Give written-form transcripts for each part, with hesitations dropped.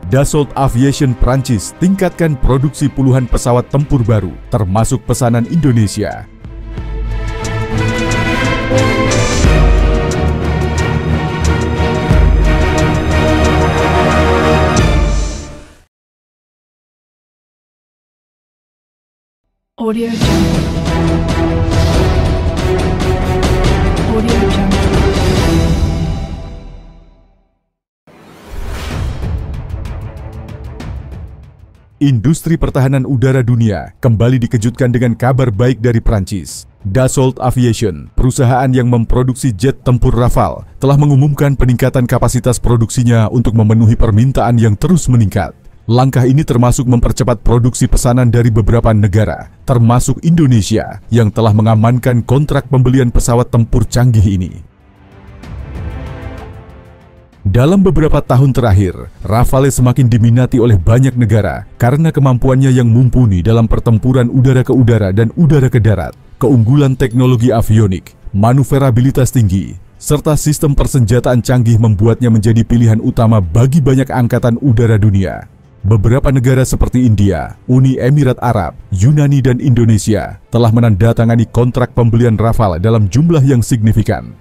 Dassault Aviation Prancis tingkatkan produksi puluhan pesawat tempur baru, termasuk pesanan Indonesia. Audio Jungle. Audio Jungle. Industri pertahanan udara dunia kembali dikejutkan dengan kabar baik dari Prancis. Dassault Aviation, perusahaan yang memproduksi jet tempur Rafale, telah mengumumkan peningkatan kapasitas produksinya untuk memenuhi permintaan yang terus meningkat. Langkah ini termasuk mempercepat produksi pesanan dari beberapa negara, termasuk Indonesia, yang telah mengamankan kontrak pembelian pesawat tempur canggih ini. Dalam beberapa tahun terakhir, Rafale semakin diminati oleh banyak negara karena kemampuannya yang mumpuni dalam pertempuran udara ke udara dan udara ke darat, keunggulan teknologi avionik, manuverabilitas tinggi, serta sistem persenjataan canggih membuatnya menjadi pilihan utama bagi banyak angkatan udara dunia. Beberapa negara seperti India, Uni Emirat Arab, Yunani, dan Indonesia telah menandatangani kontrak pembelian Rafale dalam jumlah yang signifikan.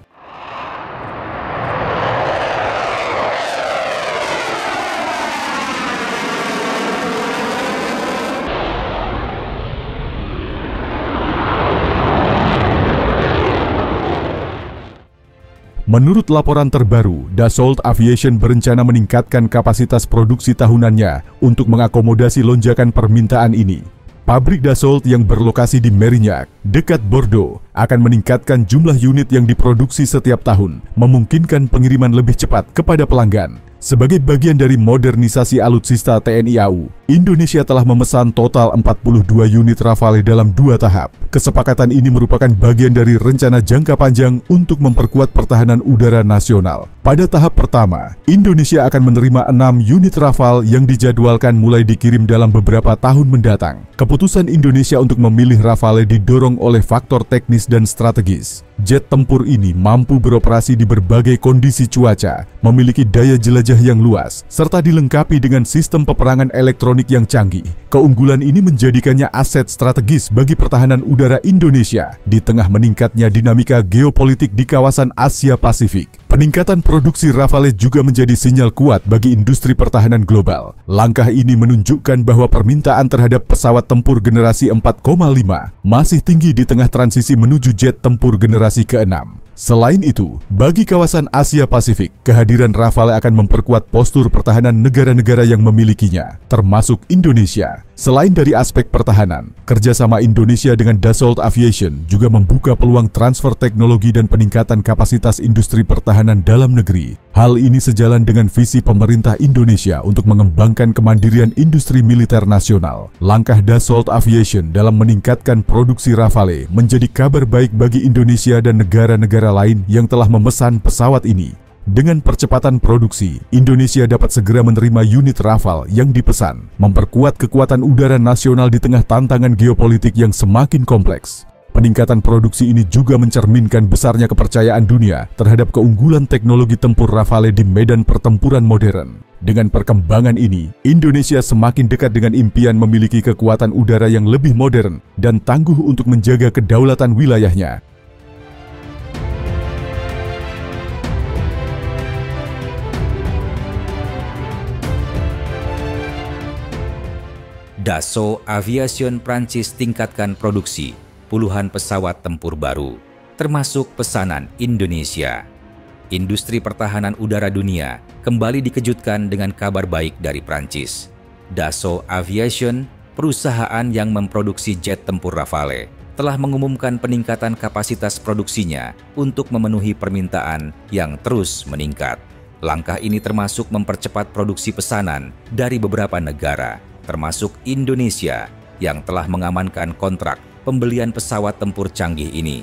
Menurut laporan terbaru, Dassault Aviation berencana meningkatkan kapasitas produksi tahunannya untuk mengakomodasi lonjakan permintaan ini. Pabrik Dassault yang berlokasi di Mérignac, dekat Bordeaux, akan meningkatkan jumlah unit yang diproduksi setiap tahun, memungkinkan pengiriman lebih cepat kepada pelanggan. Sebagai bagian dari modernisasi alutsista TNI AU, Indonesia telah memesan total 42 unit Rafale dalam 2 tahap. Kesepakatan ini merupakan bagian dari rencana jangka panjang untuk memperkuat pertahanan udara nasional. Pada tahap pertama, Indonesia akan menerima 6 unit Rafale yang dijadwalkan mulai dikirim dalam beberapa tahun mendatang. Keputusan Indonesia untuk memilih Rafale didorong oleh faktor teknis dan strategis. Jet tempur ini mampu beroperasi di berbagai kondisi cuaca, memiliki daya jelajah yang luas, serta dilengkapi dengan sistem peperangan elektronik yang canggih. Keunggulan ini menjadikannya aset strategis bagi pertahanan udara Indonesia di tengah meningkatnya dinamika geopolitik di kawasan Asia Pasifik. Peningkatan produksi Rafale juga menjadi sinyal kuat bagi industri pertahanan global. Langkah ini menunjukkan bahwa permintaan terhadap pesawat tempur generasi 4,5 masih tinggi di tengah transisi menuju jet tempur generasi ke-6. Selain itu, bagi kawasan Asia Pasifik, kehadiran Rafale akan memperkuat postur pertahanan negara-negara yang memilikinya, termasuk Indonesia. Selain dari aspek pertahanan, kerjasama Indonesia dengan Dassault Aviation juga membuka peluang transfer teknologi dan peningkatan kapasitas industri pertahanan dalam negeri. Hal ini sejalan dengan visi pemerintah Indonesia untuk mengembangkan kemandirian industri militer nasional. Langkah Dassault Aviation dalam meningkatkan produksi Rafale menjadi kabar baik bagi Indonesia dan negara-negara lain yang telah memesan pesawat ini. Dengan percepatan produksi, Indonesia dapat segera menerima unit Rafale yang dipesan, memperkuat kekuatan udara nasional di tengah tantangan geopolitik yang semakin kompleks. Peningkatan produksi ini juga mencerminkan besarnya kepercayaan dunia terhadap keunggulan teknologi tempur Rafale di medan pertempuran modern. Dengan perkembangan ini, Indonesia semakin dekat dengan impian memiliki kekuatan udara yang lebih modern dan tangguh untuk menjaga kedaulatan wilayahnya. Dassault Aviation Prancis tingkatkan produksi puluhan pesawat tempur baru, termasuk pesanan Indonesia. Industri pertahanan udara dunia kembali dikejutkan dengan kabar baik dari Prancis. Dassault Aviation, perusahaan yang memproduksi jet tempur Rafale, telah mengumumkan peningkatan kapasitas produksinya untuk memenuhi permintaan yang terus meningkat. Langkah ini termasuk mempercepat produksi pesanan dari beberapa negara, termasuk Indonesia, yang telah mengamankan kontrak pembelian pesawat tempur canggih ini.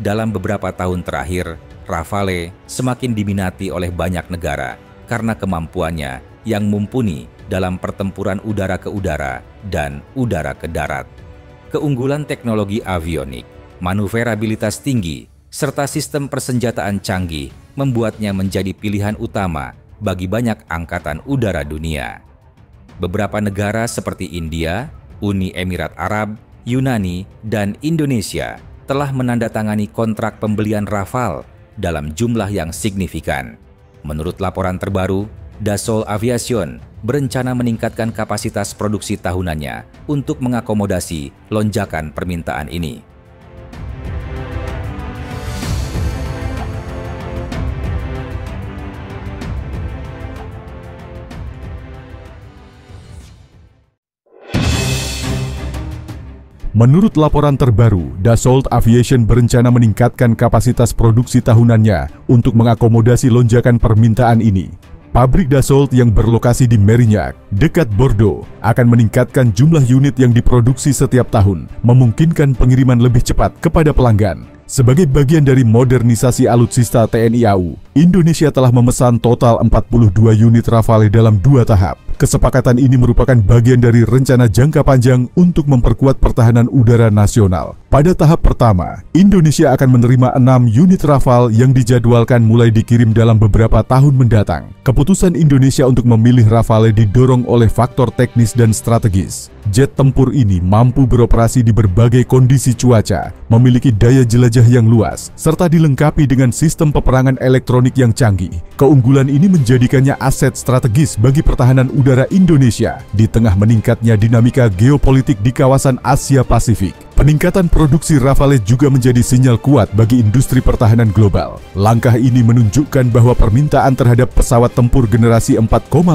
Dalam beberapa tahun terakhir, Rafale semakin diminati oleh banyak negara karena kemampuannya yang mumpuni dalam pertempuran udara ke udara dan udara ke darat. Keunggulan teknologi avionik, manuverabilitas tinggi, serta sistem persenjataan canggih membuatnya menjadi pilihan utama bagi banyak angkatan udara dunia. Beberapa negara seperti India, Uni Emirat Arab, Yunani, dan Indonesia telah menandatangani kontrak pembelian Rafale dalam jumlah yang signifikan. Menurut laporan terbaru, Dassault Aviation berencana meningkatkan kapasitas produksi tahunannya untuk mengakomodasi lonjakan permintaan ini. Menurut laporan terbaru, Dassault Aviation berencana meningkatkan kapasitas produksi tahunannya untuk mengakomodasi lonjakan permintaan ini. Pabrik Dassault yang berlokasi di Mérignac, dekat Bordeaux, akan meningkatkan jumlah unit yang diproduksi setiap tahun, memungkinkan pengiriman lebih cepat kepada pelanggan. Sebagai bagian dari modernisasi alutsista TNI AU, Indonesia telah memesan total 42 unit Rafale dalam 2 tahap. Kesepakatan ini merupakan bagian dari rencana jangka panjang untuk memperkuat pertahanan udara nasional. Pada tahap pertama, Indonesia akan menerima 6 unit Rafale yang dijadwalkan mulai dikirim dalam beberapa tahun mendatang. Keputusan Indonesia untuk memilih Rafale didorong oleh faktor teknis dan strategis. Jet tempur ini mampu beroperasi di berbagai kondisi cuaca, memiliki daya jelajah yang luas, serta dilengkapi dengan sistem peperangan elektronik yang canggih. Keunggulan ini menjadikannya aset strategis bagi pertahanan udara Indonesia di tengah meningkatnya dinamika geopolitik di kawasan Asia Pasifik. Peningkatan produksi Rafale juga menjadi sinyal kuat bagi industri pertahanan global. Langkah ini menunjukkan bahwa permintaan terhadap pesawat tempur generasi 4,5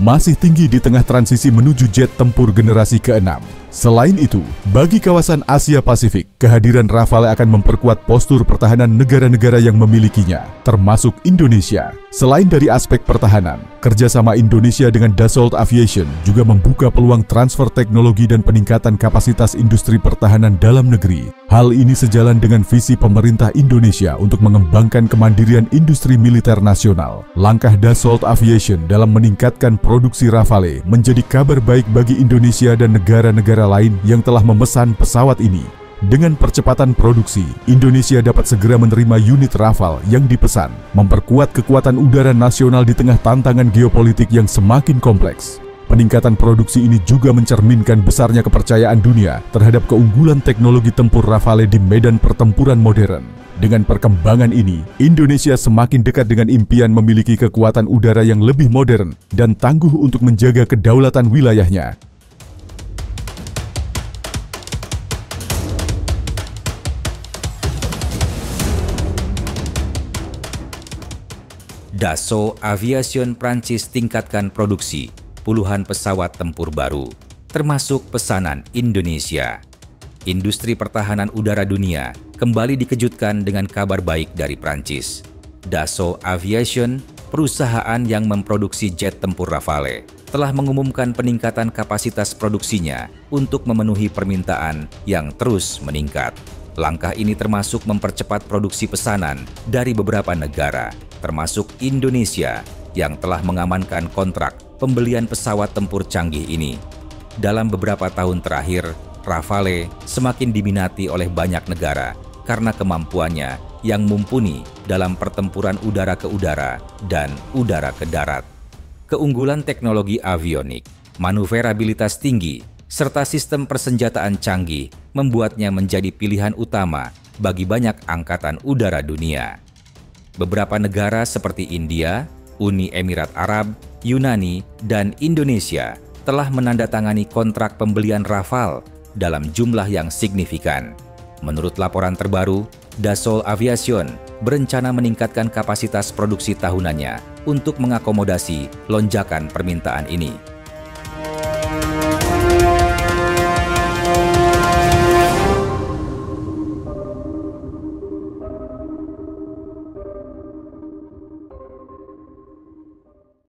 masih tinggi di tengah transisi menuju jet tempur generasi ke-6. Selain itu, bagi kawasan Asia Pasifik, kehadiran Rafale akan memperkuat postur pertahanan negara-negara yang memilikinya, termasuk Indonesia. Selain dari aspek pertahanan, kerjasama Indonesia dengan Dassault Aviation juga membuka peluang transfer teknologi dan peningkatan kapasitas industri pertahanan dalam negeri. Hal ini sejalan dengan visi pemerintah Indonesia untuk mengembangkan kemandirian industri militer nasional. Langkah Dassault Aviation dalam meningkatkan produksi Rafale menjadi kabar baik bagi Indonesia dan negara-negara lain yang telah memesan pesawat ini. Dengan percepatan produksi, Indonesia dapat segera menerima unit Rafale yang dipesan, memperkuat kekuatan udara nasional di tengah tantangan geopolitik yang semakin kompleks. Peningkatan produksi ini juga mencerminkan besarnya kepercayaan dunia terhadap keunggulan teknologi tempur Rafale di medan pertempuran modern. Dengan perkembangan ini, Indonesia semakin dekat dengan impian memiliki kekuatan udara yang lebih modern dan tangguh untuk menjaga kedaulatan wilayahnya. Dassault Aviation Prancis tingkatkan produksi puluhan pesawat tempur baru, termasuk pesanan Indonesia. Industri pertahanan udara dunia kembali dikejutkan dengan kabar baik dari Prancis. Dassault Aviation, perusahaan yang memproduksi jet tempur Rafale, telah mengumumkan peningkatan kapasitas produksinya untuk memenuhi permintaan yang terus meningkat. Langkah ini termasuk mempercepat produksi pesanan dari beberapa negara, termasuk Indonesia, yang telah mengamankan kontrak pembelian pesawat tempur canggih ini. Dalam beberapa tahun terakhir, Rafale semakin diminati oleh banyak negara karena kemampuannya yang mumpuni dalam pertempuran udara ke udara dan udara ke darat. Keunggulan teknologi avionik, manuverabilitas tinggi, serta sistem persenjataan canggih membuatnya menjadi pilihan utama bagi banyak angkatan udara dunia. Beberapa negara seperti India, Uni Emirat Arab, Yunani, dan Indonesia telah menandatangani kontrak pembelian Rafale dalam jumlah yang signifikan. Menurut laporan terbaru, Dassault Aviation berencana meningkatkan kapasitas produksi tahunannya untuk mengakomodasi lonjakan permintaan ini.